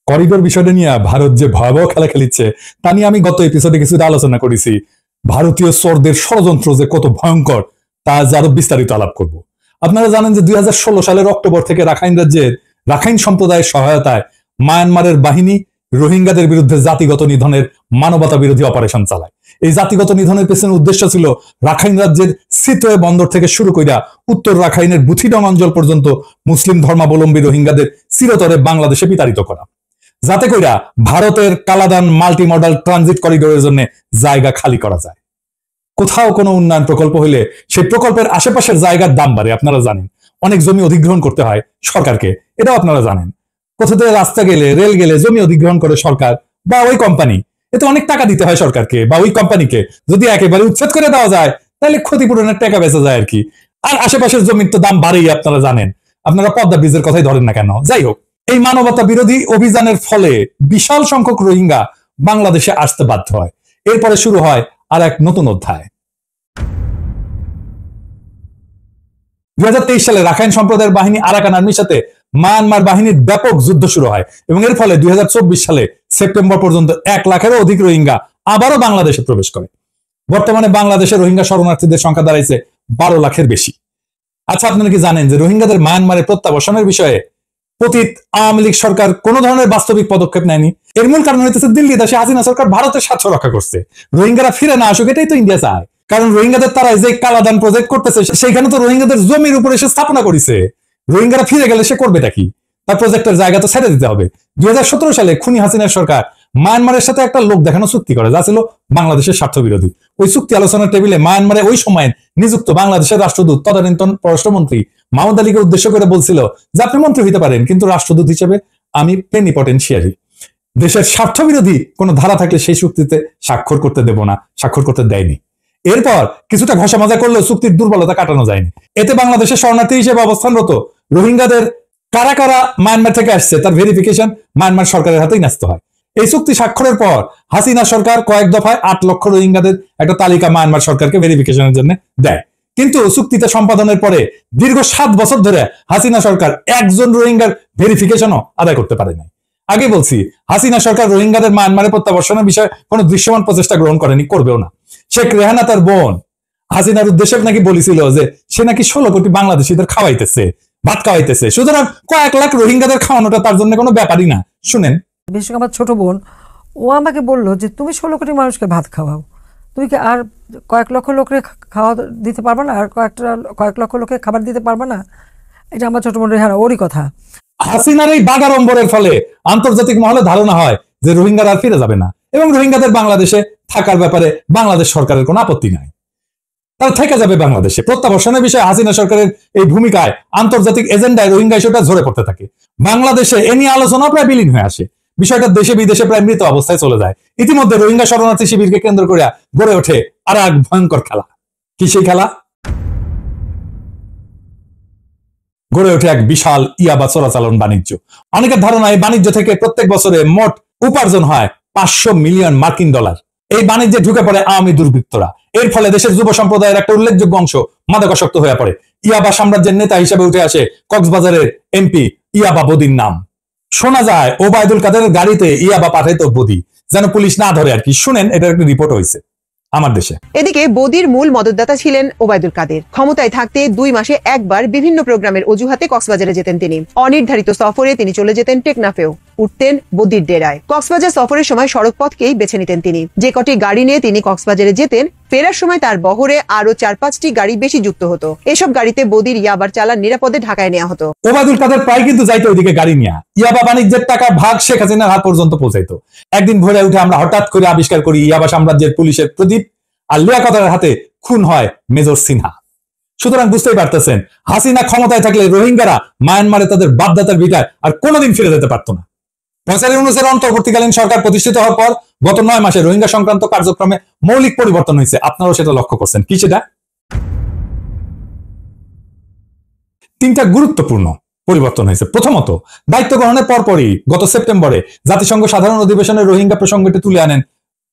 Corridor বিষয়টা নিয়ে ভারত যে ভয়াবহ খেলা খেলিচ্ছে তা নিয়ে আমি গত এপিসোডে কিছুটা আলোচনা করেছি। ভারতীয় চোরদের ষড়যন্ত্র যে কত ভয়ঙ্কর তা আজ আরো বিস্তারিত আলাপ করব। আপনারা জানেন যে 2016 সালের অক্টোবর থেকে রাখাইন রাজ্যের রাখাইন সম্প্রদায়ের সহায়তায় মায়ানমারের বাহিনী রোহিঙ্গাদের বিরুদ্ধে জাতিগত নিধনের মানবতা বিরোধী অপারেশন চালায়। এই জাতিগত নিধনের পেছনে উদ্দেশ্য ছিল রাখাইন রাজ্যের সিতোয়ে বন্দর থেকে শুরু কইরা উত্তর রাখাইনের বুথিডং অঞ্চল পর্যন্ত মুসলিম ধর্মাবলম্বী রোহিঙ্গাদের চিরতরে বাংলাদেশে বিতাড়িত করা, যাতে কইরা ভারতের কালাদান মাল্টি মডাল ট্রানজিট করিডোরের জন্য জায়গা খালি করা যায়। কোথাও কোনো উন্নয়ন প্রকল্প হইলে সেই প্রকল্পের আশেপাশের জায়গার দাম বাড়ে, আপনারা জানেন। অনেক জমি অধিগ্রহণ করতে হয় সরকারকে, এটাও আপনারা জানেন। কোথাতে রাস্তা গেলে, রেল গেলে জমি অধিগ্রহণ করে সরকার বা ওই কোম্পানি, এতে অনেক টাকা দিতে হয় সরকারকে বা ওই কোম্পানিকে। যদি একেবারে উচ্ছেদ করে দেওয়া যায় তাহলে ক্ষতিপূরণের টাকা বেঁচে যায় আর কি। আর আশেপাশের জমির তো দাম বাড়েই, আপনারা জানেন। আপনারা পদ্মা ব্রিজের কথাই ধরেন না কেন। যাই হোক, এই মানবতা বিরোধী অভিযানের ফলে বিশাল সংখ্যক রোহিঙ্গা বাংলাদেশে আসতে বাধ্য হয়। এরপরে শুরু হয় আর এক নতুন অধ্যায়। 2023 সালে রাখাইন সম্প্রদায়ের বাহিনী আরাকান আর্মির সাথে মায়ানমার বাহিনীর ব্যাপক যুদ্ধ শুরু হয় এবং এর ফলে 2024 সালে সেপ্টেম্বর পর্যন্ত 1 লাখেরও অধিক রোহিঙ্গা আবারও বাংলাদেশে প্রবেশ করে। বর্তমানে বাংলাদেশে রোহিঙ্গা শরণার্থীদের সংখ্যা দাঁড়াইছে 12 লাখের বেশি। আচ্ছা, আপনারা কি জানেন যে রোহিঙ্গাদের মায়ানমারে প্রত্যাবাসনের বিষয়ে পতিত আওয়ামী লীগ সরকার কোন ধরনের বাস্তবিক পদক্ষেপ নেয়নি? এর মূল কারণ হইতেছে দিল্লি দেশে হাসিনা সরকার ভারতের স্বার্থ রক্ষা করছে। রোহিঙ্গারা ফিরে না আসুক, এটাই তো ইন্ডিয়া চায়। কারণ রোহিঙ্গাদের তারা যে কালাদান প্রজেক্ট করতেছে সেইখানে তো রোহিঙ্গাদের জমির উপরে সে স্থাপনা করেছে। রোহিঙ্গারা ফিরে গেলে সে করবেটা কি? তার প্রজেক্টের জায়গা তো ছেড়ে দিতে হবে। 2017 সালে খুনি হাসিনার সরকার মায়ানমারের সাথে একটা লোক দেখানো চুক্তি করে, যা ছিল বাংলাদেশের স্বার্থ বিরোধী। ওই চুক্তি আলোচনার টেবিলে মায়ানমারে ওই সময় নিযুক্ত বাংলাদেশের রাষ্ট্রদূত তদানীন্তন পররাষ্ট্রমন্ত্রী মাহমুদ আলীকে উদ্দেশ্য করে বলছিল যে আপনি মন্ত্রী হইতে পারেন, কিন্তু রাষ্ট্রদূত হিসেবে আমি প্লেনিপটেনশিয়ারি। দেশের স্বার্থ বিরোধী কোন ধারা থাকলে সেই চুক্তিতে স্বাক্ষর করতে দেব না, স্বাক্ষর করতে দেয়নি। এরপর কিছুটা ঘষা মাজা করলেও চুক্তির দুর্বলতা কাটানো যায়নি। এতে বাংলাদেশের শরণার্থী হিসেবে অবস্থানরত রোহিঙ্গাদের কারা কারা মায়ানমার থেকে আসছে তার ভেরিফিকেশন মায়ানমার সরকারের হাতেই ন্যস্ত হয়। এই চুক্তি স্বাক্ষরের পর হাসিনা সরকার কয়েক দফায় 8 লক্ষ রোহিঙ্গাদের একটা তালিকা মায়ানমার সরকারকে ভেরিফিকেশনের জন্য দেয়। কিন্তু চুক্তিতে সম্পাদনের পরে দীর্ঘ 7 বছর ধরে হাসিনা সরকার একজন রোহিঙ্গার ভেরিফিকেশনও আদায় করতে পারে নাই। আগে বলছি, হাসিনা সরকার রোহিঙ্গাদের মায়ানমারে প্রত্যাবর্ষণের বিষয়ে কোনো দৃশ্যমান প্রচেষ্টা গ্রহণ করেনি, করবেও না। শেখ রেহানা তার বোন হাসিনার উদ্দেশ্যে নাকি বলেছিল যে সে নাকি 16 কোটি বাংলাদেশিদের খাওয়াইতেছে, ভাত খাওয়াইতেছে। সুতরাং কয়েক লাখ রোহিঙ্গাদের খাওয়ানোটা তার জন্য কোনো ব্যাপারই না। শুনেন, বিশেষ করে আমার ছোট বোন, ও আমাকে বললো যে তুমি 16 কোটি মানুষকে ভাত খাওয়াও, তুমি কি আর কয়েক লক্ষ লোকের খাওয়া দিতে পারবে না? আর কয়েক লক্ষ লোকে খাবার দিতে পারবে না? এটা আমার ছোট বোন রেহানা, ওরই কথা। হাসিনার এই বাগাড়ম্বরের ফলে আন্তর্জাতিক মহলে ধারণা হয় যে রোহিঙ্গারা আর ফিরে যাবে না এবং রোহিঙ্গাদের বাংলাদেশে থাকার ব্যাপারে বাংলাদেশ সরকারের কোনো আপত্তি নাই, তারা থেকে যাবে বাংলাদেশে। প্রত্যাবর্ষণের বিষয়ে হাসিনা সরকারের এই ভূমিকায় আন্তর্জাতিক এজেন্ডায় রোহিঙ্গা ইস্যুটা ঝরে পড়তে থাকে। বাংলাদেশে এ নিয়ে আলোচনা প্রায় বিলীন হয়ে আসে। বিষয়টা দেশে বিদেশে প্রায় মৃত অবস্থায় চলে যায়। ইতিমধ্যে রোহিঙ্গা শরণার্থী শিবিরকে কেন্দ্র করে গড়ে ওঠে আর এক ভয়ঙ্কর খেলা। কি সেই খেলা? গড়ে ওঠে এক বিশাল ইয়াবা চোরাচালান বাণিজ্য। অনেকের ধারণা এই বাণিজ্য থেকে প্রত্যেক বছরে মোট উপার্জন হয় 500 মিলিয়ন মার্কিন ডলার। এই বাণিজ্যে ঢুকে পড়ে আওয়ামী দুর্বৃত্তরা। এর ফলে দেশের যুব সম্প্রদায়ের একটা উল্লেখযোগ্য অংশ মাদকাসক্ত হয়ে পড়ে। ইয়াবা সাম্রাজ্যের নেতা হিসেবে উঠে আসে কক্সবাজারের এমপি ইয়াবা বদির নাম। শোনা যায় ওবায়দুল কাদেরের গাড়িতে ইয়াবা পাঠাইতো বদি, যেন পুলিশ না ধরে আর কি। শুনেন, এটার একটা রিপোর্ট হয়েছে আমার দেশে। এদিকে বদির মূল মদতদাতা ছিলেন ওবায়দুল কাদের। ক্ষমতায় থাকতে 2 মাসে একবার বিভিন্ন প্রোগ্রামের অজুহাতে কক্সবাজারে যেতেন তিনি। অনির্ধারিত সফরে তিনি চলে যেতেন টেকনাফেও, উঠতেন বদির ডেরায়। কক্সবাজার সফরের সময় সড়ক পথকেই বেছে নিতেন তিনি। যে কটি গাড়ি নিয়ে তিনি কক্সবাজারে যেতেন, ফেরার সময় তার বহরে আরো 4-5টি গাড়ি বেশি যুক্ত হতো। এসব গাড়িতে বদির ইয়াবার চালান নিরাপদে ঢাকায় নেওয়া হতো। ওবায়দুল কাদের প্রায় কিন্তু যাইতো ওইদিকে গাড়ি নিয়ে। ইয়াবা বাণিজ্যের টাকা ভাগ শেখ হাসিনার হাত পর্যন্ত পৌঁছাইতো। একদিন ভোরে উঠে আমরা হঠাৎ করে আবিষ্কার করি ইয়াবা সাম্রাজ্যের পুলিশের প্রদীপ আর লিয়াকতের হাতে খুন হয় মেজর সিনহা। সুতরাং বুঝতেই পারতেছেন, হাসিনা ক্ষমতায় থাকলে রোহিঙ্গারা মায়ানমারে তাদের বাপদাদার ভিটায় আর কোনোদিন ফিরে যেতে পারতো না। প্রফেসর ইউনূসের অন্তর্বর্তীকালীন সরকার প্রতিষ্ঠিত হওয়ার পর গত 9 মাসে রোহিঙ্গা সংক্রান্ত কার্যক্রমে মৌলিক পরিবর্তন হয়েছে। আপনারাও সেটা লক্ষ্য করছেন। কি সেটা? 3টা গুরুত্বপূর্ণ পরিবর্তন হয়েছে। প্রথমত, দায়িত্ব গ্রহণের পরপরই গত সেপ্টেম্বরে জাতিসংঘ সাধারণ অধিবেশনে রোহিঙ্গা প্রসঙ্গটি তুলে আনেন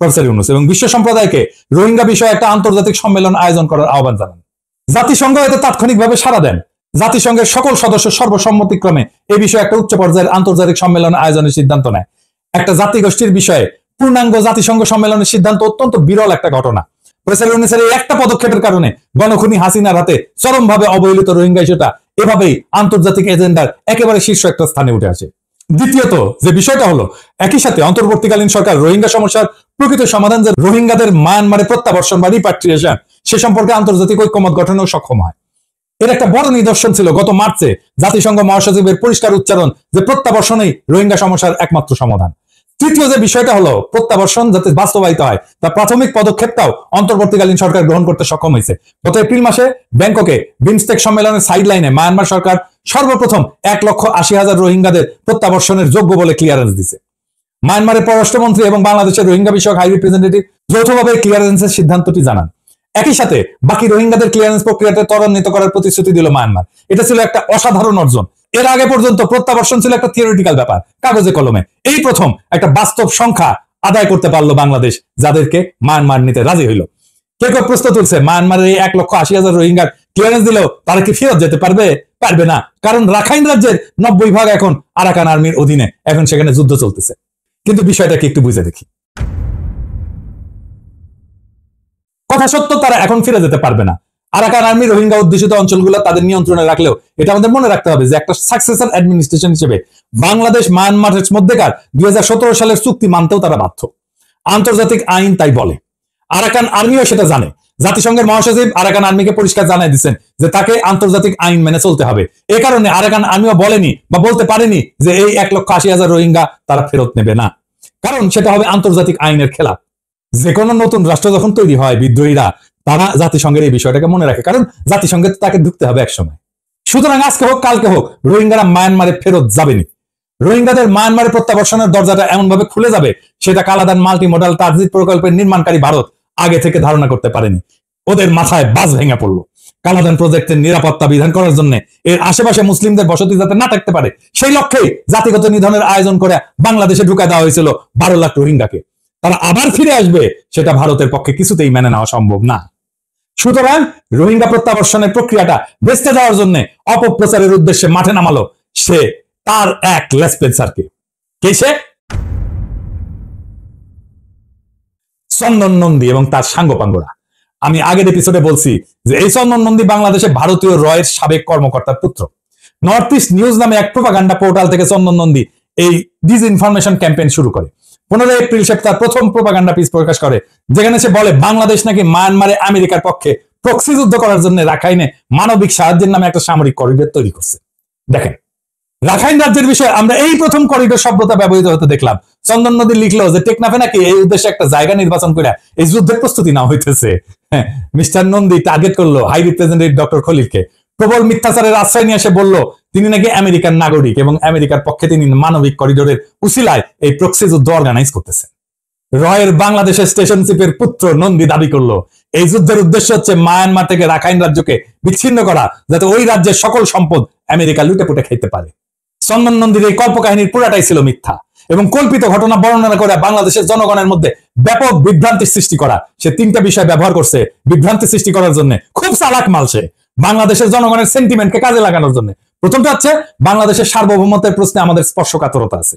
প্রফেসর ইউনূস এবং বিশ্ব সম্প্রদায়কে রোহিঙ্গা বিষয়ে একটা আন্তর্জাতিক সম্মেলন আয়োজন করার আহ্বান জানান। জাতিসংঘ এতে তাৎক্ষণিকভাবে সাড়া দেন। জাতিসংঘের সকল সদস্য সর্বসম্মতিক্রমে এই বিষয়ে একটা উচ্চ পর্যায়ের আন্তর্জাতিক সম্মেলন আয়োজনের সিদ্ধান্ত নেয়। একটা জাতিগোষ্ঠীর বিষয়ে পূর্ণাঙ্গ জাতিসংঘ সম্মেলনের সিদ্ধান্ত অত্যন্ত বিরল একটা ঘটনা। প্রফেসর ইউনূসের এই একটা পদক্ষেপের কারণে গণখনি হাসিনার হাতে চরমভাবে অবহেলিত রোহিঙ্গা ইস্যুটা এভাবেই আন্তর্জাতিক এজেন্ডার একেবারে শীর্ষ একটা স্থানে উঠে আসে। দ্বিতীয়ত যে বিষয়টা হলো, একই সাথে অন্তর্বর্তীকালীন সরকার রোহিঙ্গা সমস্যার প্রকৃত সমাধান যে রোহিঙ্গাদের মায়ানমারে প্রত্যাবর্ষণ বা রিপাট্রিয়েশন সে সম্পর্কে আন্তর্জাতিক ঐক্যমত গঠনেও সক্ষম হয়। এর একটা বড় নিদর্শন ছিল গত মার্চে জাতিসংঘ মহাসচিবের পরিষ্কার উচ্চারণ যে প্রত্যাবর্ষণই রোহিঙ্গা সমস্যার একমাত্র সমাধান। তৃতীয় যে বিষয়টা হলো, প্রত্যাবর্ষণ যাতে বাস্তবায়িত হয় তার প্রাথমিক পদক্ষেপটাও অন্তর্বর্তীকালীন সরকার গ্রহণ করতে সক্ষম হয়েছে। গত এপ্রিল মাসে ব্যাংককে বিমস্টেক সম্মেলনের সাইডলাইনে মায়ানমার সরকার সর্বপ্রথম 1,80,000 রোহিঙ্গাদের প্রত্যাবর্ষণের যোগ্য বলে ক্লিয়ারেন্স দিছে। মায়ানমারের পররাষ্ট্রমন্ত্রী এবং বাংলাদেশের রোহিঙ্গা বিষয়ক হাই রিপ্রেজেন্টেটিভ যৌথভাবে ক্লিয়ারেন্সের সিদ্ধান্তটি জানান। একই সাথে বাকি রোহিঙ্গাদের ক্লিয়ারেন্স প্রক্রিয়াতে ত্বরান্বিত করার প্রতিশ্রুতি দিল মায়ানমার। এটা ছিল একটা অসাধারণ অর্জন। এর আগে পর্যন্ত প্রত্যাবর্ষণ ছিল একটা থিওরিটিক্যাল ব্যাপার, কাগজে কলমে। এই প্রথম একটা বাস্তব সংখ্যা আদায় করতে পারলো বাংলাদেশ, যাদেরকে মায়ানমার নিতে রাজি হইল। কেউ কেউ প্রশ্ন তুলছে, মায়ানমারের এই 1,80,000 রোহিঙ্গার ক্লিয়ারেন্স দিলেও তারা কি ফেরত যেতে পারবে? পারবে না, কারণ রাখাইন রাজ্যের 90% এখন আরাকান আর্মির অধীনে, এখন সেখানে যুদ্ধ চলতেছে। কিন্তু বিষয়টাকে একটু বুঝে দেখি। কথা সত্য, তারা এখন ফিরে যেতে পারবে না। আরাকান আর্মি রোহিঙ্গা অধ্যুষিত অঞ্চলগুলো তাদের নিয়ন্ত্রণে রাখলেও এটা আমাদের মনে রাখতে হবে যে একটা সাকসেসর অ্যাডমিনিস্ট্রেশন হিসেবে বাংলাদেশ মায়ানমারের মধ্যেকার 2017 সালের চুক্তি মানতেও তারা বাধ্য। আন্তর্জাতিক আইন তাই বলে। আরাকান আর্মিও সেটা জানে। জাতিসংঘের মহাসচিব আরাকান আর্মিকে পরিষ্কার জানাই দিচ্ছেন যে তাকে আন্তর্জাতিক আইন মেনে চলতে হবে। এ কারণে আরাকান আর্মিও বলেনি বা বলতে পারেনি যে এই 1,80,000 রোহিঙ্গা তারা ফেরত নেবে না, কারণ সেটা হবে আন্তর্জাতিক আইনের খেলাফ। যে কোনো নতুন রাষ্ট্র যখন তৈরি হয়, বিদ্রোহীরা তারা জাতিসংঘের এই বিষয়টাকে মনে রাখে, কারণ জাতিসংঘে তাকে ঢুকতে হবে একসময়। সুতরাং আজকে হোক কালকে হোক রোহিঙ্গারা মায়ানমারে ফেরত যাবেনি। রোহিঙ্গাদের মায়ানমারে প্রত্যাবর্ষণের দরজাটা এমন ভাবে খুলে যাবে সেটা কালাদান মাল্টি মডাল ট্রানজিট প্রকল্পের নির্মাণকারী ভারত আগে থেকে ধারণা করতে পারেনি। ওদের মাথায় বাজ ভেঙে পড়লো। কালাদান প্রজেক্টের নিরাপত্তা বিধান করার জন্য এর আশেপাশে মুসলিমদের বসতি যাতে না থাকতে পারে সেই লক্ষ্যেই জাতিগত নিধনের আয়োজন করে বাংলাদেশে ঢুকা দেওয়া হয়েছিল 12 লাখ রোহিঙ্গাকে। তারা আবার ফিরে আসবে সেটা ভারতের পক্ষে কিছুতেই মেনে নেওয়া সম্ভব না। সুতরাং রোহিঙ্গা প্রত্যাবর্ষণের প্রক্রিয়াটা ভেস্তে দেওয়ার জন্য অপপ্রচারের উদ্দেশ্যে মাঠে নামালো সে তার এক লেসপেন্সারকে। কে সে? চন্দন নন্দী এবং তার সাঙ্গপাঙ্গরা। আমি আগের এপিসোডে বলছি যে এই চন্দন নন্দী বাংলাদেশে ভারতীয় রয়ের সাবেক কর্মকর্তার পুত্র। নর্থ ইস্ট নিউজ নামে এক প্রোপাগান্ডা পোর্টাল থেকে চন্দন নন্দী এই ডিসইনফরমেশন ক্যাম্পেইন শুরু করে। 15 এপ্রিল সে তার প্রথম প্রোপাগান্ডা পিস প্রকাশ করে, যেখানে সে বলে বাংলাদেশ নাকি মায়ানমারে আমেরিকার পক্ষে প্রক্সি যুদ্ধ করার জন্য রাখাইনে মানবিক সাহায্যের নামে একটা সামরিক করিডোর তৈরি করছে। দেখেন, রাখাইন রাজ্যের বিষয়ে আমরা এই প্রথম করিডোর শব্দটা ব্যবহৃত হতে দেখলাম। চন্দন নদী লিখলো যে টেকনাফে নাকি এই উদ্দেশ্যে একটা জায়গা নির্বাচন করে এই যুদ্ধের প্রস্তুতি না হইতেছে। মিস্টার নন্দী টার্গেট করলো হাই রিপ্রেজেন্টেটিভ ডক্টর খলিলকে। প্রবল মিথ্যাচারের আশ্রয় নিয়ে এসে বলল তিনি নাকি আমেরিকান নাগরিক এবং আমেরিকার পক্ষে তিনি মানবিক করিডোরের উসিলায় এই প্রক্সি যুদ্ধ অর্গানাইজ করতেছেন। রয়ের বাংলাদেশের স্টেশনশিপের পুত্র নন্দী দাবি করলো এই যুদ্ধের উদ্দেশ্য হচ্ছে মায়ানমার থেকে রাখাইন রাজ্যকে বিচ্ছিন্ন করা, যাতে ওই রাজ্যের সকল সম্পদ আমেরিকা লুটে পুটে খাইতে পারে। চন্দন নন্দীর এই কল্পকাহিনীর পুরাটাই ছিল মিথ্যা এবং কল্পিত ঘটনা বর্ণনা করে বাংলাদেশের জনগণের মধ্যে ব্যাপক বিভ্রান্তি সৃষ্টি করা। সে 3টা বিষয় ব্যবহার করছে বিভ্রান্তি সৃষ্টি করার জন্য। খুব চালাক মাল সে, বাংলাদেশের জনগণের সেন্টিমেন্টকে কাজে লাগানোর জন্য। প্রথমটা হচ্ছে বাংলাদেশের সার্বভৌমত্বের প্রশ্নে আমাদের স্পর্শকাতরতা আছে।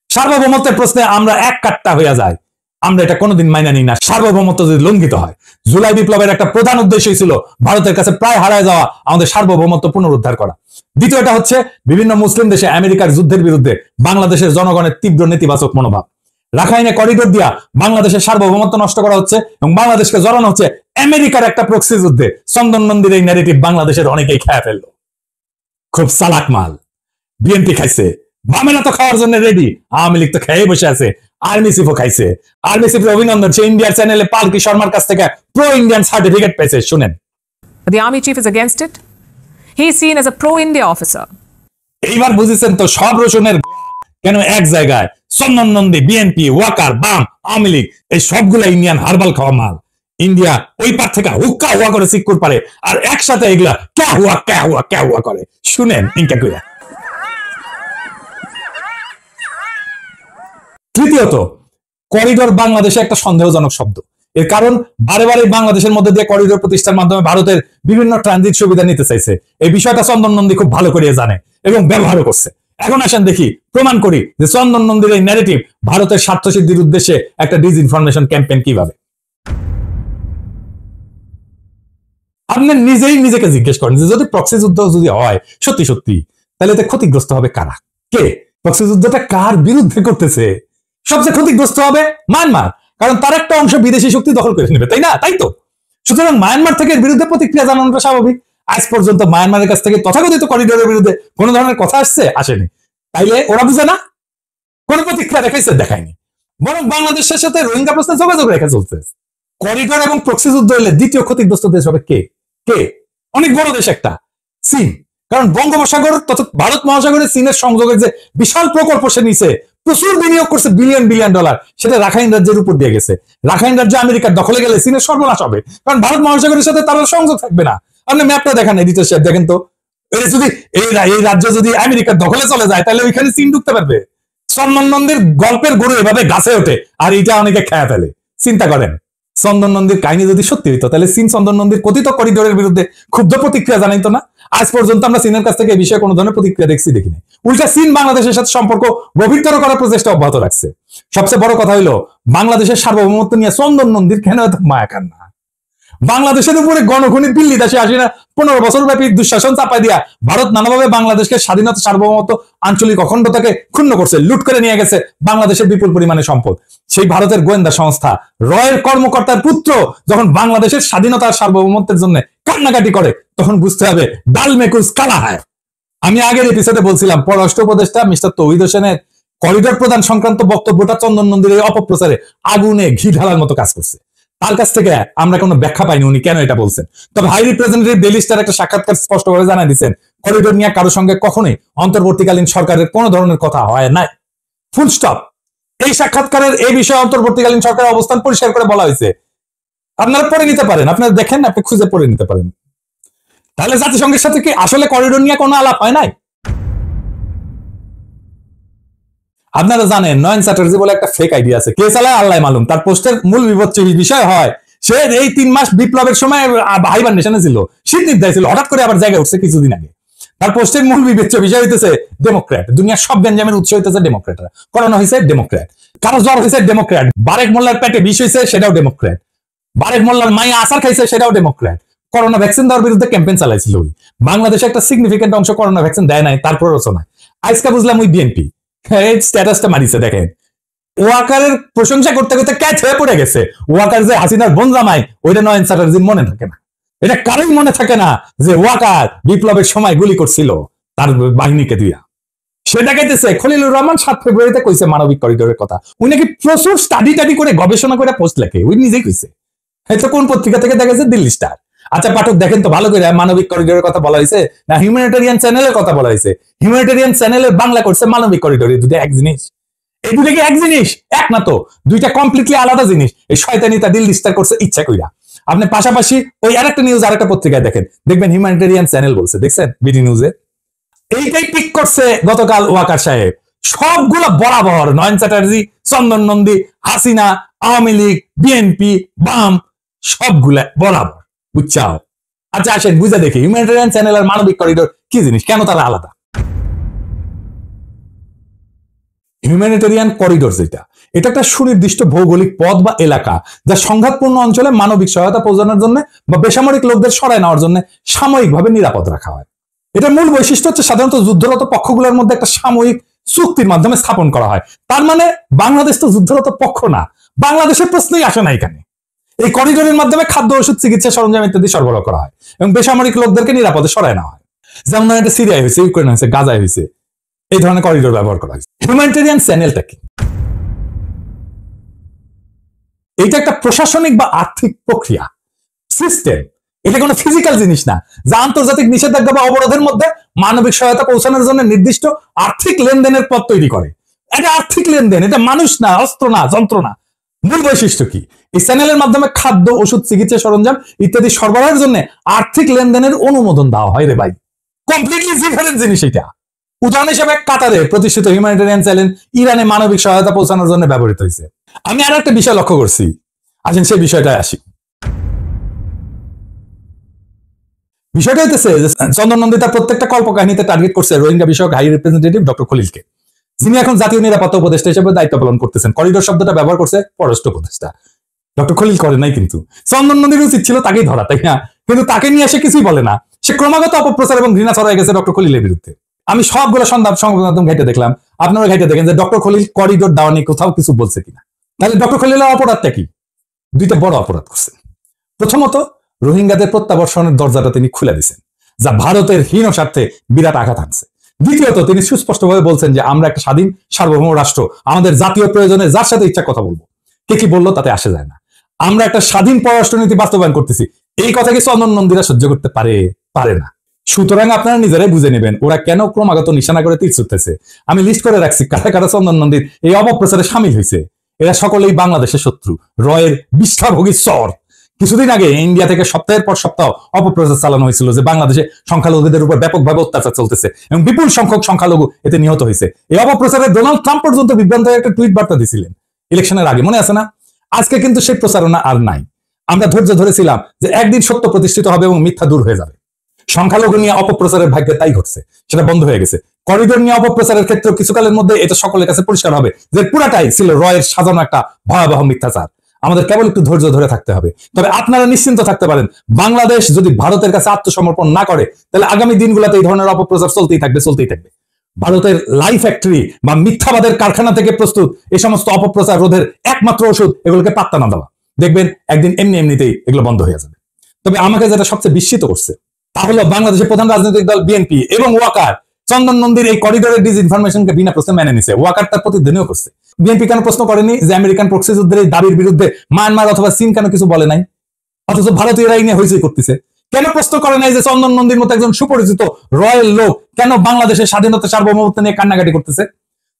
সার্বভৌমত্বের প্রশ্নে আমরা এক কাট্টা হয়ে যায়, আমরা এটা কোনোদিন মাইনা নিই না সার্বভৌমত্ব যদি লঙ্ঘিত হয়। জুলাই বিপ্লবের একটা প্রধান উদ্দেশ্যই ছিল ভারতের কাছে প্রায় হারায় যাওয়া আমাদের সার্বভৌমত্ব পুনরুদ্ধার করা। দ্বিতীয়টা হচ্ছে বিভিন্ন মুসলিম দেশে আমেরিকার যুদ্ধের বিরুদ্ধে বাংলাদেশের জনগণের তীব্র নেতিবাচক মনোভাব। রাখাইনে করিডোর দিয়া বাংলাদেশের সার্বভৌমত্ব নষ্ট করা হচ্ছে এবং বাংলাদেশকে জড়ানো হচ্ছে আমেরিকার একটা প্রক্সি যুদ্ধে। চন্দন নন্দীর এই ন্যারেটিভ বাংলাদেশের অনেকেই খেয়ে ফেললো। খুব চালাক মাল। বিএনপি খাইছে, বামেরা তো খাওয়ার জন্য রেডি, আওয়ামী লীগ তো খেয়ে বসে আছে, আর্মি চিফও খাইছে। আর্মি চিফের অভিনন্দন, সে ইন্ডিয়ার চ্যানেলে পালকি শর্মার কাছ থেকে প্রো ইন্ডিয়ান সার্টিফিকেট পেয়েছে। শুনেন। The army chief is against it. He is seen as a pro-India officer. এইবার বুঝেছেন তো সব রসুনের কেন এক জায়গায়। চন্দন নন্দী, বিএনপি, ওয়াকার, বাম, আওয়ামী লীগ এই সবগুলা ইন্ডিয়ান হার্বাল খাওয়া মাল। ইন্ডিয়া ওই পার থেকে হুক্কা হুয়া করে সিক্কুর পারে আর একসাথে এগুলা ক্যা হুয়া করে। শুনেন ইনকা কইরা। তৃতীয়ত, করিডোর বাংলাদেশে একটা সন্দেহজনক শব্দ। এর কারণ বারে বারে বাংলাদেশের মধ্যে দিয়ে করিডোর প্রতিষ্ঠার মাধ্যমে ভারতের বিভিন্ন ট্রানজিট সুবিধা নিতে চাইছে। এই বিষয়টা চন্দন নন্দী খুব ভালো করে জানে এবং ব্যবহারও করছে। এখন আসেন দেখি, প্রমাণ করি যে চন্দন নন্দীর এই ন্যারেটিভ ভারতের স্বার্থ সিদ্ধির উদ্দেশ্যে একটা ডিসইনফরমেশন ক্যাম্পেইন কিভাবে। আপনি নিজেই নিজেকে জিজ্ঞেস করেন যে যদি প্রক্সি যুদ্ধ যদি হয় সত্যি সত্যি, তাহলে এতে ক্ষতিগ্রস্ত হবে কারা? কে? প্রক্সি যুদ্ধটা কার বিরুদ্ধে করতেছে? সবচেয়ে ক্ষতিগ্রস্ত হবে মায়ানমার, কারণ তার একটা অংশ বিদেশি শক্তি দখল করে নেবে, তাই না? তাই তো। সুতরাং মায়ানমার থেকে এর বিরুদ্ধে প্রতিক্রিয়া জানানোটা স্বাভাবিক। আজ পর্যন্ত মায়ানমারের কাছ থেকে তথাকথিত করিডোরের বিরুদ্ধে কোন ধরনের কথা আসেনি। তাইলে ওরা বুঝে না, কোন প্রতিক্রিয়া দেখায়নি, বরং বাংলাদেশের সাথে রোহিঙ্গা প্রশ্নে যোগাযোগ রেখে চলছে। করিডোর এবং প্রক্সি যুদ্ধ হলে দ্বিতীয় ক্ষতিগ্রস্ত দেশ হবে কে? অনেক বড় দেশ একটা, চীন। কারণ বঙ্গোপসাগর তথা ভারত মহাসাগরের চীনের সংযোগের যে বিশাল প্রকল্প সে নিছে, প্রচুর বিনিয়োগ করছে, বিলিয়ন বিলিয়ন ডলার, সেটা রাখাইন রাজ্যের উপর দিয়ে গেছে। রাখাইন রাজ্য আমেরিকার দখলে গেলে চীনের সর্বনাশ হবে, কারণ ভারত মহাসাগরের সাথে তার সংযোগ থাকবে না। আপনি ম্যাপটা দেখান, এডিটর সাহেব দেখেন তো, যদি এই রাজ্য যদি আমেরিকার দখলে চলে যায় তাহলে ওইখানে চীন ঢুকতে পারবে। চন্দন নন্দীর গল্পের গরু এভাবে গাছে ওঠে আর এটা অনেকে খেয়া ফেলে। চিন্তা করেন, চন্দন নন্দীর কাহিনী যদি সত্যি হইতো তাহলে চীন চন্দন নন্দীর কথিত করিডোরের বিরুদ্ধে ক্ষুব্ধ প্রতিক্রিয়া জানাইতো না। আজ পর্যন্ত আমরা চীনের কাছ থেকে এই বিষয়ে কোনো ধরনের প্রতিক্রিয়া দেখিনি। উল্টা চীন বাংলাদেশের সাথে সম্পর্ক গভীরতর করার প্রচেষ্টা অব্যাহত রাখছে। সবচেয়ে বড় কথা হইলো, বাংলাদেশের সার্বভৌমত্ব নিয়ে চন্দন নন্দীর কেন এত মায়া কান্না? বাংলাদেশের উপরে গণখনি দিল্লি দেশে আসি না 15 বছর ব্যাপী দুঃশাসন চাপাই দিয়া ভারত নানাভাবে বাংলাদেশকে স্বাধীনতা, সার্বভৌমত্ব, আঞ্চলিক অখণ্ডতাকে ক্ষুণ্ণ করছে, লুট করে নিয়ে গেছে বাংলাদেশের বিপুল পরিমাণে সম্পদ। সেই ভারতের গোয়েন্দা সংস্থা রয়ের কর্মকর্তার পুত্র যখন বাংলাদেশের স্বাধীনতা আর সার্বভৌমত্বের জন্য কান্নাকাটি করে, তখন বুঝতে হবে ডাল মে কুছ কালা হয়। আমি আগের এপিসোডে বলছিলাম, পররাষ্ট্র উপদেষ্টা মিস্টার তৌহিদ হোসেনের করিডোর প্রদান সংক্রান্ত বক্তব্যটা চন্দন নন্দীর এই অপপ্রচারে আগুনে ঘি ঢালার মতো কাজ করছে। তার কাছ থেকে আমরা কোনো ব্যাখ্যা পাইনি উনি কেন এটা বলছেন। তবে হাই রিপ্রেজেন্টেটিভ ডেইলি স্টার একটা সাক্ষাৎকার স্পষ্টভাবে জানাই দিচ্ছেন, করিডোর নিয়ে কারোর সঙ্গে কখনোই অন্তর্বর্তীকালীন সরকারের কোনো ধরনের কথা হয় নাই, ফুল স্টপ। এই সাক্ষাৎকারের এই বিষয়ে অন্তর্বর্তীকালীন সরকারের অবস্থান পরিষ্কার করে বলা হয়েছে। আপনারা পড়ে নিতে পারেন, আপনারা দেখেন, আপনি খুঁজে পড়ে নিতে পারেন। তাহলে জাতিসংঘের সাথে কি আসলে করিডোর নিয়ে কোনো আলাপ হয় নাই? আপনারা জানেন নয়ন চ্যাটার্জি বলে একটা ফেক আইডিয়া আছে, কে চালায় আল্লাহ মালুম। তার পোস্টের মূল বিপদ বিষয় হয় সে এই 3 মাস বিপ্লবের সময় হাইবারনেশনে ছিল, শীত নির্দায় ছিল, হঠাৎ করে আবার জায়গায় উঠছে কিছুদিন আগে। তার পোস্টের মূল বিবেচ্য বিষয় হইতেছে ডেমোক্র্যাট। দুনিয়ার সব গ্যাঞ্জামের উৎস হইতেছে ডেমোক্র্যাটরা। করোনা হয়েছে ডেমোক্র্যাট, কারো জ্বর হয়েছে ডেমোক্র্যাট, বারেক মোল্লার পেটে বিষ হয়েছে সেটাও ডেমোক্র্যাট, বারেক মোল্লার মাইয়া আসার খাইছে সেটাও ডেমোক্র্যাট। করোনা ভ্যাকসিন দেওয়ার বিরুদ্ধে ক্যাম্পেইন চালাইছিল ওই। বাংলাদেশে একটা সিগনিফিকেন্ট অংশ করোনা ভ্যাকসিন দেয় নাই, তার প্ররোচনায় আজকে বুঝলাম ওই বিএনপি এই স্ট্যাটাসটা মারিছে। দেখেন, ওয়াকারের প্রশংসা করতে করতে ক্যাচ হয়ে পড়ে গেছে। ওয়াকার যে হাসিনার বোন জামাই, ওইটা নয়ন চ্যাটার্জির মনে থাকে না। এটা কারোই মনে থাকে না যে ওয়াকার বিপ্লবের সময় গুলি করছিল তার বাহিনীকে দিয়া। সে দেখাইতেছে খলিলুর রহমান 7 ফেব্রুয়ারিতে কইছে মানবিক করিডোরের কথা। উনি নাকি প্রচুর স্টাডি করে গবেষণা করে পোস্ট লেখে, উনি নিজেই কইছে। হয়তো কোন পত্রিকা থেকে দেখাইছে? দিল্লি স্টার। আচ্ছা পাঠক দেখেন তো ভালো করে, মানবিক করিডোরের কথা বলা হয়েছে না হিউম্যানিটেরিয়ান চ্যানেলের কথা বলা হয়েছে? হিউম্যানিটেরিয়ান চ্যানেলের বাংলা করছে মানবিক করিডোর। এই দুটো এক জিনিস? এই দুটো কি এক জিনিস? এক না তো, দুইটা কমপ্লিটলি আলাদা জিনিস। এই শয়তানিটা দিল্লি স্টার করছে ইচ্ছা কইরা। আপনি পাশাপাশি ওই আরেকটা নিউজ আরেকটা পত্রিকায় দেখবেন হিউম্যানিটেরিয়ান চ্যানেল বলছে, দেখছেন বিডি নিউজে? এইটাই পিক করছে গতকাল ওয়াকার সাহেব। সবগুলো বরাবর, নয়ন চ্যাটার্জি, চন্দন নন্দী, হাসিনা, আওয়ামী লীগ, বিএনপি, বাম, সবগুলা বরাবর, বুঝছাও? আচ্ছা আসেন বুঝে দেখি হিউম্যানিটেরিয়ান চ্যানেল আর মানবিক করিডোর কি জিনিস, কেন তারা আলাদা। হিউম্যানিটেরিয়ান করিডোর যেটা, এটা একটা সুনির্দিষ্ট ভৌগোলিক পথ বা এলাকা যা সংঘাতপূর্ণ অঞ্চলে মানবিক সহায়তা পৌঁছানোর জন্য বা বেসামরিক লোকদের সরায় নেওয়ার জন্য সাময়িকভাবে নিরাপদ রাখা হয়। এটার মূল বৈশিষ্ট্য হচ্ছে সাধারণত যুদ্ধরত পক্ষগুলোর মধ্যে একটা সাময়িক চুক্তির মাধ্যমে স্থাপন করা হয়। তার মানে বাংলাদেশ তো যুদ্ধরত পক্ষ না, বাংলাদেশের প্রশ্নই আসে না এখানে। এই করিডোরের মাধ্যমে খাদ্য, ওষুধ, চিকিৎসা সরঞ্জাম ইত্যাদি সরবরাহ করা হয় এবং বেসামরিক লোকদেরকে নিরাপদে সরায় নেওয়া হয়। যেমন এটা সিরিয়ায় হয়েছে, ইউক্রেন হয়েছে, গাজায় হয়েছে, এই ধরনের করিডোর ব্যবহার করা হয়েছে। হিউম্যানিটেরিয়ান চ্যানেলটা কি? এটা একটা প্রশাসনিক বা আর্থিক প্রক্রিয়া, সিস্টেম। এটা কোনো ফিজিক্যাল জিনিস না যা আন্তর্জাতিক নিষেধাজ্ঞা বা অবরোধের মধ্যে মানবিক সহায়তা পৌঁছানোর জন্য নির্দিষ্ট আর্থিক লেনদেনের পথ তৈরি করে। এটা আর্থিক লেনদেন, এটা মানুষ না, অস্ত্র না, যন্ত্র না। মূল বৈশিষ্ট্য কি? এই চ্যানেলের মাধ্যমে খাদ্য, ওষুধ, চিকিৎসা সরঞ্জাম ইত্যাদি সরবরাহের জন্য আর্থিক লেনদেনের অনুমোদন দেওয়া হয় রে ভাই। কমপ্লিটলি ডিফারেন্ট জিনিস এটা। উদাহরণ হিসেবে কাতারে প্রতিষ্ঠিত হিউম্যানিটেরিয়ান চ্যানেল ইরানে মানবিক সহায়তা পৌঁছানোর জন্য ব্যবহৃত হয়েছে। আমি আর একটা বিষয় লক্ষ্য করছি, আসেন সেই বিষয়টায় আসি। বিষয়টা হইতেছে যে চন্দন নন্দী তার প্রত্যেকটা কল্পকাহিনীতে টার্গেট করছে রোহিঙ্গা বিষয়ক হাই রিপ্রেজেন্টেটিভ ডক্টর খলিলকে, যিনি এখন জাতীয় নিরাপত্তা উপদেষ্টা হিসেবে দায়িত্ব পালন করতেছেন। করিডোর শব্দটা ব্যবহার করছে পররাষ্ট্র উপদেষ্টা, ডক্টর খলিল করে নাই। কিন্তু চন্দন নন্দীর উচিত ছিল তাকেই ধরা, তাই না? কিন্তু তাকে নিয়ে এসে কিছুই বলে না। সে ক্রমাগত অপপ্রচার এবং ঘৃণা ছড়াই গেছে ডক্টর খলিলের বিরুদ্ধে। আমি সবগুলো সংবাদ মাধ্যম ঘাইটে দেখলাম, আপনারা ঘাইটে দেখেন যে ডক্টর খলিল করিডোর দেওয়া নিয়ে কোথাও কিছু বলছে কিনা। তাহলে ডক্টর খলিলের অপরাধটা কি? দুইটা বড় অপরাধ করছেন। প্রথমত, রোহিঙ্গাদের প্রত্যাবর্ষণের দরজাটা তিনি খুলে দিয়েছেন, যা ভারতের হীন স্বার্থে বিরাট আঘাত হানছে। দ্বিতীয়ত, তিনি সুস্পষ্টভাবে বলছেন যে আমরা একটা স্বাধীন সার্বভৌম রাষ্ট্র, আমাদের জাতীয় প্রয়োজনে যার সাথে ইচ্ছা কথা বলবো, কে কি বললো তাতে আসে যায় না। আমরা একটা স্বাধীন পররাষ্ট্রনীতি বাস্তবায়ন করতেছি। এই কথা কি চন্দন নন্দীরা সহ্য করতে পারে না। সুতরাং আপনারা নিজেরাই বুঝে নেবেন ওরা কেন ক্রমাগত নিশানা করে তীর ছুটতেছে। আমি লিস্ট করে রাখছি কারা কারা চন্দন নন্দীর এই অপপ্রচারে সামিল হয়েছে। এরা সকলেই বাংলাদেশের শত্রু, রয়ের বিষ্ঠাভোগী চর। কিছুদিন আগে ইন্ডিয়া থেকে সপ্তাহের পর সপ্তাহ অপপ্রচার চালানো হয়েছিল যে বাংলাদেশে সংখ্যালঘুদের উপর ব্যাপকভাবে অত্যাচার চলতেছে এবং বিপুল সংখ্যক সংখ্যালঘু এতে নিহত হয়েছে। এই অপপ্রচারে ডোনাল্ড ট্রাম্প পর্যন্ত বিভ্রান্ত হয়ে একটা টুইট বার্তা দিয়েছিলেন ইলেকশনের আগে, মনে আছে না? আজকে কিন্তু সেই প্রচারণা আর নাই। আমরা ধৈর্য ধরেছিলাম যে একদিন সত্য প্রতিষ্ঠিত হবে এবং মিথ্যা দূর হয়ে যাবে। সংখ্যালঘু নিয়ে অপপ্রচারের ভাগ্যে তাই ঘটছে, সেটা বন্ধ হয়ে গেছে। করিডোর নিয়ে অপপ্রচারের ক্ষেত্রে কিছুকালের মধ্যে এটা সকলের কাছে পরিষ্কার হবে যে পুরাটাই ছিল রয়ের সাজানো একটা ভয়াবহ মিথ্যাচার। আমাদের কেবল একটু ধৈর্য ধরে থাকতে হবে। তবে আপনারা নিশ্চিন্ত থাকতে পারেন, বাংলাদেশ যদি ভারতের কাছে আত্মসমর্পণ না করে তাহলে আগামী দিনগুলোতে এই ধরনের অপপ্রচার চলতেই থাকবে। ভারতের লাই ফ্যাক্টরি বা মিথ্যাবাদের কারখানা থেকে প্রস্তুত এই সমস্ত অপপ্রচার রোধের একমাত্র ওষুধ এগুলোকে পাত্তা না দেওয়া। দেখবেন একদিন এমনিতেই এগুলো বন্ধ হয়ে যাবে। তবে আমাকে যেটা সবচেয়ে বিস্মিত করছে তা হলো বাংলাদেশের প্রধান রাজনৈতিক দল বিএনপি এবং ওয়াকার চন্দন নন্দীর এই করিডোরের ডিসইনফরমেশনকে বিনা প্রশ্নে মেনে নিছে। ওয়াকার তার প্রতিধ্বনিও করছে। বিএনপি কেন প্রশ্ন করেনি যে আমেরিকান প্রক্সি যুদ্ধের এই দাবির বিরুদ্ধে মায়ানমার অথবা চীন কেন কিছু বলে নাই? অথচ ভারতীয়রা এই নিয়ে হইচই করতেছে। কেন প্রশ্ন করে নাই যে চন্দন নন্দীর মতো একজন সুপরিচিত রয়্যাল লোক কেন বাংলাদেশের স্বাধীনতা সার্বভৌমত্ব নিয়ে কান্নাকাটি করতেছে?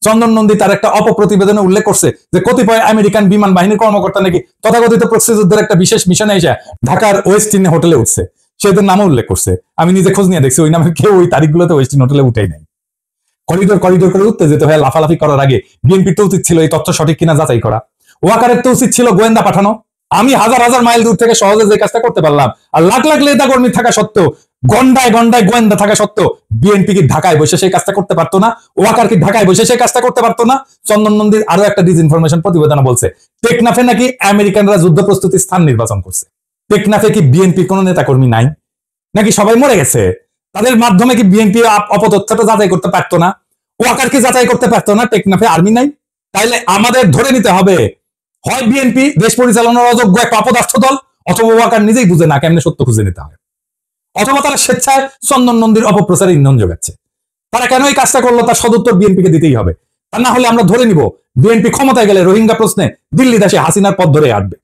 চন্দন নন্দী তার একটা অপপ্রতিবেদনে উল্লেখ করছে যে কতিপয় আমেরিকান বিমান বাহিনীর কর্মকর্তা নাকি তথাকথিত প্রক্সি যুদ্ধের একটা বিশেষ মিশনে এসে ঢাকার ওয়েস্টিন হোটেলে উঠছে। সেদের নামও উল্লেখ করছে। আমি নিজে খোঁজ নিয়ে দেখছি ওই নামে কেউ ওই তারিখগুলোতে ওয়েস্টিন হোটেলে উঠেই নাই। করিডোর করে উঠতে যেতে হয় লাফালাফি করার আগে বিএনপির তো উচিত ছিল এই তথ্য সঠিক কিনা যাচাই করা। ওয়াকারের তো উচিত ছিল গোয়েন্দা পাঠানো। আমি হাজার হাজার মাইল দূর থেকে সহজে যে কাজটা করতে পারলাম, আর লাখ লাখ নেতা কর্মী থাকা সত্ত্বেও, গন্ডায় গোয়েন্দা থাকা সত্ত্বেও বিএনপি কি ঢাকায় বসে সেই কাজটা করতে পারতো না? ওয়াকার কি ঢাকায় বসে সেই কাজটা করতে পারতো না? চন্দন নন্দীর আরো একটা ডিসইনফরমেশন প্রতিবেদন বলছে টেকনাফে নাকি আমেরিকানরা যুদ্ধ প্রস্তুতি স্থান নির্বাচন করছে। টেকনাফে কি বিএনপি কোনো নেতা কর্মী নাই নাকি সবাই মরে গেছে? তাদের মাধ্যমে কি বিএনপি অপতথ্যটা যাচাই করতে পারতো না? ওয়াকার কি যাচাই করতে পারতো না টেকনাফে আর্মি নাই? তাইলে আমাদের ধরে নিতে হবে হয় বিএনপি দেশ পরিচালনার অযোগ্য একটা অপদার্থ দল, অথবা ওয়াকার নিজেই বুঝে না কেমনে সত্য খুঁজে নিতে হয়, অথবা তারা স্বেচ্ছায় চন্দন নন্দীর অপপ্রচারে ইন্ধন যোগাচ্ছে। তারা কেন এই কাজটা করলো তার সদুত্তর বিএনপিকে দিতেই হবে। তা না হলে আমরা ধরে নিব বিএনপি ক্ষমতায় গেলে রোহিঙ্গা প্রশ্নে দিল্লি দেশে হাসিনার পথ ধরে আটবে।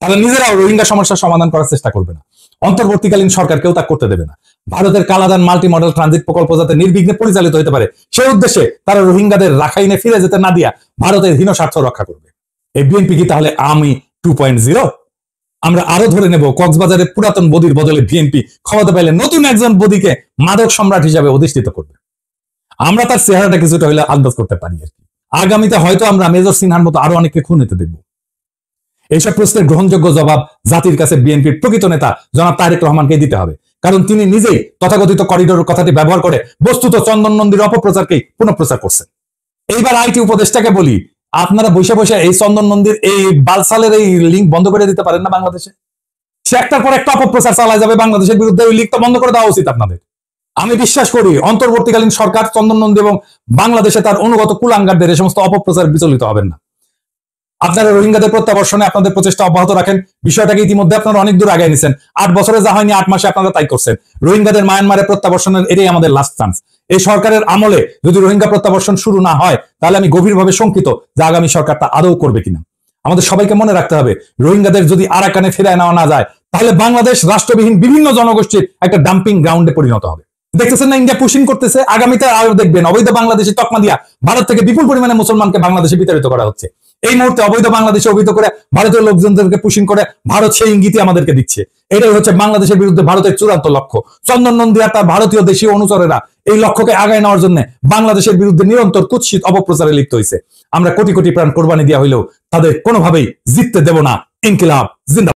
তারা নিজেরাও রোহিঙ্গা সমস্যার সমাধান করার চেষ্টা করবে না। অন্তর্বর্তীকালীন সরকারকেও তা করতে দেবে না। ভারতের কালাদান মাল্টি মডেল ট্রানজিট প্রকল্প যাতে নির্বিঘ্নে পরিচালিত হতে পারে সেই উদ্দেশ্যে তারা রোহিঙ্গাদের রাখাইনে ফিরে যেতে না দিয়া ভারতের হীন স্বার্থ রক্ষা করবে। এই বিএনপি কি তাহলে আমি 2.0? আমরা আরো ধরে নেব কক্সবাজারের পুরাতন বদির বদলে বিএনপি ক্ষমতা পাইলে নতুন একজন বদিকে মাদক সম্রাট হিসাবে অধিষ্ঠিত করবে। আমরা তার চেহারাটা কিছুটা হইলে আন্দাজ করতে পারি আর কি। আগামীতে হয়তো আমরা মেজর সিনহার মতো আরো অনেককে খুন হতে দেখব। এইসব প্রশ্নের গ্রহণযোগ্য জবাব জাতির কাছে বিএনপির প্রকৃত নেতা জনাব তারেক রহমানকে দিতে হবে, কারণ তিনি নিজেই তথাকথিত করিডোর কথাটি ব্যবহার করে বস্তুত চন্দন নন্দীর অপপ্রচারকেই পুনঃপ্রচার করছেন। এইবার আইটি উপদেষ্টাকে বলি, আপনারা বসে বসে এই চন্দন নন্দীর এই বালসালের এই লিঙ্ক বন্ধ করে দিতে পারেন না বাংলাদেশে? সে একটার পর একটা অপপ্রচার চালায় যাবে বাংলাদেশের বিরুদ্ধে, ওই লিঙ্কটা বন্ধ করে দেওয়া উচিত আপনাদের। আমি বিশ্বাস করি অন্তর্বর্তীকালীন সরকার চন্দন নন্দী এবং বাংলাদেশে তার অনুগত কুলাঙ্গারদের এই সমস্ত অপপ্রচার বিচলিত হবেন না। আপনারা রোহিঙ্গাদের প্রত্যাবর্ষণে আপনাদের প্রচেষ্টা অব্যাহত রাখেন। বিষয়টাকে ইতিমধ্যে আপনারা অনেক দূর আগে নিছেন। 8 বছরে যা হয়নি 8 মাসে আপনারা তাই করছেন। রোহিঙ্গাদের মায়ানমারে প্রত্যাবর্ষণের এটাই আমাদের লাস্ট চান্স। এই সরকারের আমলে যদি রোহিঙ্গা প্রত্যাবর্ষণ শুরু না হয় তাহলে আমি গভীরভাবে শঙ্কিত যে আগামী সরকার তা আদৌ করবে কিনা। আমাদের সবাইকে মনে রাখতে হবে রোহিঙ্গাদের যদি আরাকানে ফিরায় নেওয়া না যায় তাহলে বাংলাদেশ রাষ্ট্রবিহীন বিভিন্ন জনগোষ্ঠীর একটা ডাম্পিং গ্রাউন্ডে পরিণত হবে। দেখতেছেন না ইন্ডিয়া পুশিং করতেছে, আগামীতে আরো দেখবেন অবৈধ বাংলাদেশি তকমা দিয়া ভারত থেকে বিপুল পরিমাণে মুসলমানকে বাংলাদেশে বিতাড়িত করা হচ্ছে। এই মুহূর্তে অবৈধ বাংলাদেশে অবৈধ করে ভারতীয় লোকজনদেরকে পুশিং করে ভারত সেই ইঙ্গিতই আমাদেরকে দিচ্ছে। এটাই হচ্ছে বাংলাদেশের বিরুদ্ধে ভারতের চূড়ান্ত লক্ষ্য। চন্দন নন্দী আর তার ভারতীয় দেশীয় অনুচরেরা এই লক্ষ্যকে আগায় নেওয়ার জন্য বাংলাদেশের বিরুদ্ধে নিরন্তর কুৎসিত অপপ্রচারে লিপ্ত হয়েছে। আমরা কোটি কোটি প্রাণ কোরবানি দেওয়া হইলেও তাদের কোনোভাবেই জিততে দেব না, ইনকিলাব জিন্দাবাদ।